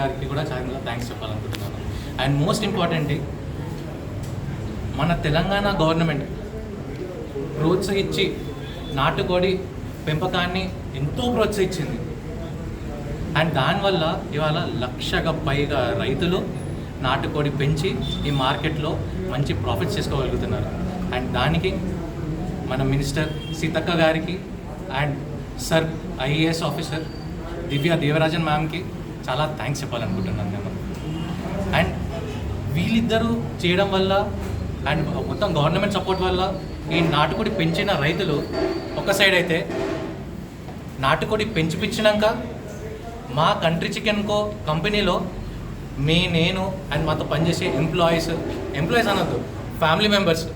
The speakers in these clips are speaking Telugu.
గారికి కూడా చాలా థ్యాంక్స్ చెప్పాలనుకుంటున్నాను. అండ్ మోస్ట్ ఇంపార్టెంట్ మన తెలంగాణ గవర్నమెంట్ ప్రోత్సహించి నాటుకోడి పెంపకాన్ని ఎంతో ప్రోత్సహించింది. అండ్ దానివల్ల ఇవాళ 1,00,000కు పైగా రైతులు నాటుకోడి పెంచి ఈ మార్కెట్లో మంచి ప్రాఫిట్స్ చేసుకోగలుగుతున్నారు. అండ్ దానికి మన మినిస్టర్ సీతక్క గారికి అండ్ సర్ ఐఏఎస్ ఆఫీసర్ దివ్య దేవరాజన్ మ్యామ్కి చాలా థ్యాంక్స్ చెప్పాలనుకుంటున్నాను నేను. అండ్ వీళ్ళిద్దరూ చేయడం వల్ల అండ్ మొత్తం గవర్నమెంట్ సపోర్ట్ వల్ల ఈ నాటుకోడి పెంచిన రైతులు ఒక సైడ్ అయితే నాటుకోడి పెంచిపించినాక మా కంట్రీ చికెన్ కో కంపెనీలో నేను అండ్ మాతో పనిచేసే ఎంప్లాయీస్ అనొద్దు, ఫ్యామిలీ మెంబర్స్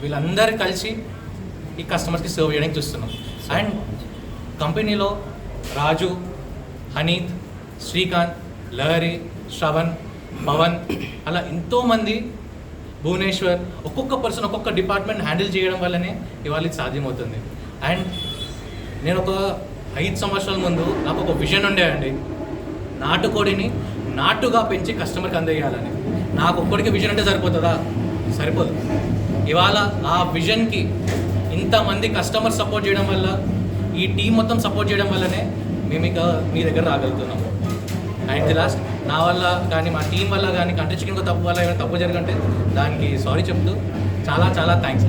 వీళ్ళందరూ కలిసి ఈ కస్టమర్స్కి సర్వ్ చేయడానికి చూస్తున్నాం. అండ్ కంపెనీలో రాజు, హనీత్, శ్రీకాంత్, లహరి, శ్రవణ్, పవన్ అలా ఎంతోమంది, భువనేశ్వర్, ఒక్కొక్క పర్సన్ ఒక్కొక్క డిపార్ట్మెంట్ హ్యాండిల్ చేయడం వల్లనే ఇవాళ ఇది సాధ్యమవుతుంది. అండ్ నేను ఒక 5 సంవత్సరాల ముందు నాకు ఒక విజన్ ఉండేయండి, నాటుకోడిని నాటుగా పెంచి కస్టమర్కి అందజేయాలని. నాకు ఒక్కడికి విజన్ అంటే సరిపోతుందా? సరిపోదు. ఇవాళ ఆ విజన్కి ఇంతమంది కస్టమర్ సపోర్ట్ చేయడం వల్ల, ఈ టీం మొత్తం సపోర్ట్ చేయడం వల్లనే మేము ఇక మీ దగ్గర రాగలుగుతున్నాము. అండ్ ది లాస్ట్, నా వల్ల కానీ మా టీం వల్ల కానీ కంట్రీ చికెన్ తప్పు వల్ల ఏమైనా తప్పు జరగంటే దానికి సారీ చెప్తూ చాలా చాలా థ్యాంక్స్.